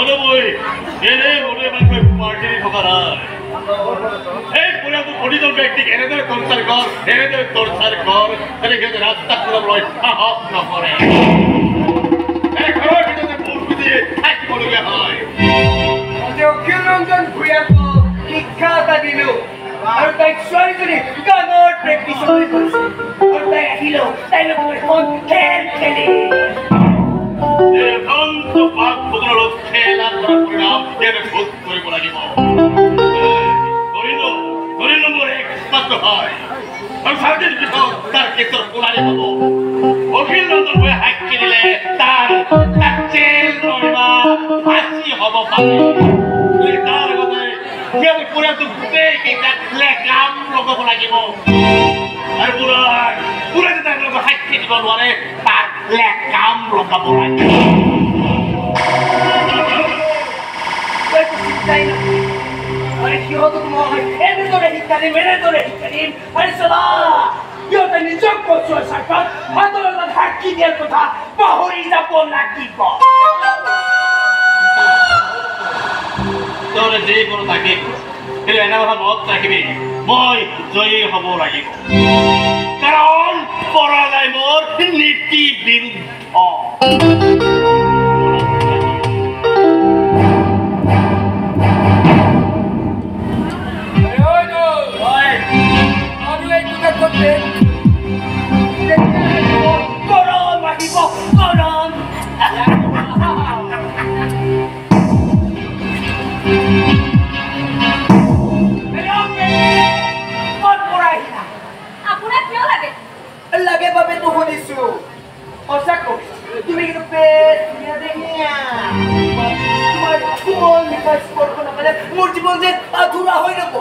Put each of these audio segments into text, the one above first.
নলবই এনে মনে মানুহে পাৰ্টি থকা নাই এই পৰিয়ালটো প্ৰতিজন ব্যক্তিক এনেদৰে টৰ্চাৰ কৰ তেনেকে ৰাস্তাত ওলাবলৈ সাহস নকৰে ঘৰৰ ভিতৰতে মুখ পুতি থাকিবলগীয়া হয় অখিল ৰঞ্জন ভূঞাক শিক্ষা এটা দিলো আৰু তাইক ছোৱালীজনী গানৰ প্ৰেক্টিচ কৰিছিল আৰু তাই আহিল তাইৰ লগত এখন খেল খেলি কৰিব লাগিব কৰিলো মোৰ একমাত্ৰ হয় আৰু চাৰিদিন পিছত তাৰ কেছৰ শুনানি হ'ব অখিল ৰঞ্জন ভূঞা সাক্ষী দিলে তাৰ জেল নহবা ফাঁচি হ'ব পাৰে তাৰ আগতে সিহঁতে পৰিয়ালটো গোটেইকেইটাক কাম লগাব লাগিব আৰু পুৰাই তাৰ লগত সাক্ষী দিব নোৱাৰে তাক কাম লগাব লাগিব সিহঁতক মই এনেদৰে শিকাৰিম আৰু চলা সিহঁতে নিজক বচোৱাৰ স্বাৰ্থত আদালতত সাক্ষী দিয়াৰ কথা পাহৰি যাব লাগিব তই যি কোনো থাকিব কিন্তু এনে কথা মনত ৰাখিবি মই জয়ী হ'ব লাগিব কাৰণ পৰাজয় মোৰ নীতি বিৰুদ্ধ মোৰ জীৱন যে আধুৰা হৈ ৰব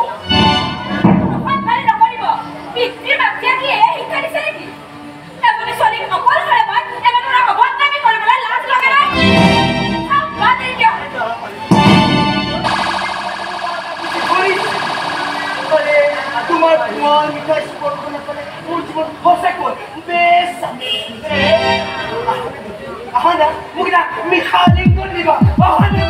তোমাৰ মিঠাই স্পৰ্শ নাপালে মোৰ জীৱন সঁচাকৈ বেছ আহা না মোক এটা মিঠা লিংগন দিবা আহা না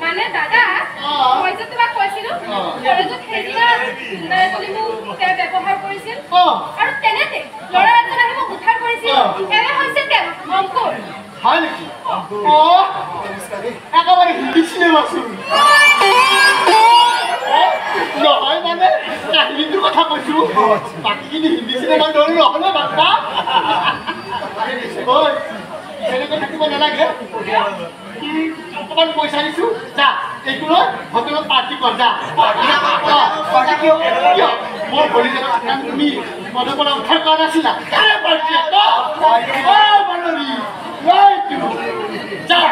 মানে দাদা মই যে তোমাক কৈছিলো কলেজত হেৰিয়া ব্যৱহাৰ কৰিছিল আৰু তেনেতে ল'ৰা এজন আহিব উদ্ধাৰ কৰিছিল এনে হৈছে কেন অংকুৰ হয় নেকি একেবাৰে হিন্দী চিনেমা চোন নহয় মানে কাহিনীটোৰ কথা কৈছো বাকীখিনি হিন্দী চিনেমা দৰে নহ'লে বাপ্পা এনেকৈ থাকিব নালাগে অকণমান পইচা দিছো যা এইটো লৈ হোটেলত পাৰ্টি কৰ যা মোৰ ভৰিজনক তুমি মনে মনে উঠাই কৰা নাছিলা পাৰ্টি যা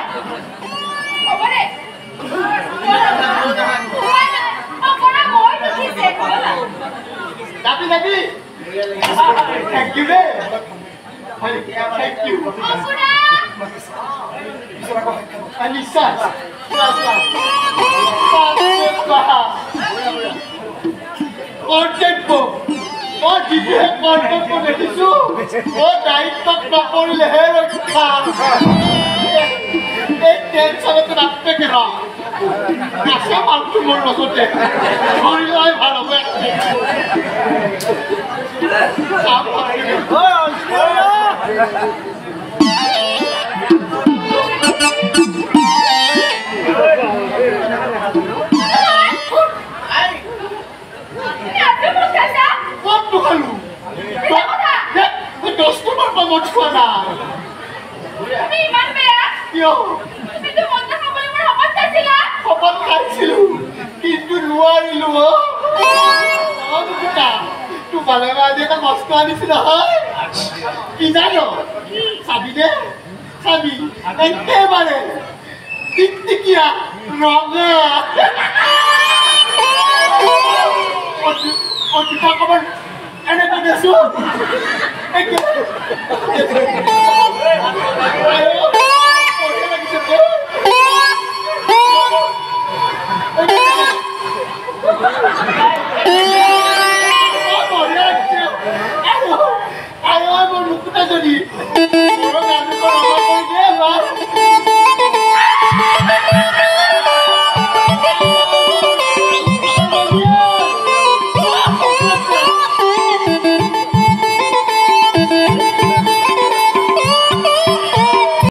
যাবি যাবি থেংক ইউ দেই থেংক ইউ নিশ্চয় কৰ্তব্য মই যিটোহে কৰ্তব্য দেখিছো দায়িত্বত নপৰিলেহে ৰক্ষা এই টেনচনতে নাপেকে ৰ আছে মালটো মোৰ লগতে ধৰি লৈ ভাল হ'ব ক'তনো খালো দহটোমাৰ পৰা মত খোৱা নাই কিয় শপত খাইছিলো কিন্তু নোৱাৰিলো তোমালে আজি এটা মস্ত আনিছিলো হয় কি জানো চাবি দে চাবি একেবাৰে টিকটিকিয়া ৰঙা অকমান এনেকৈ দেছো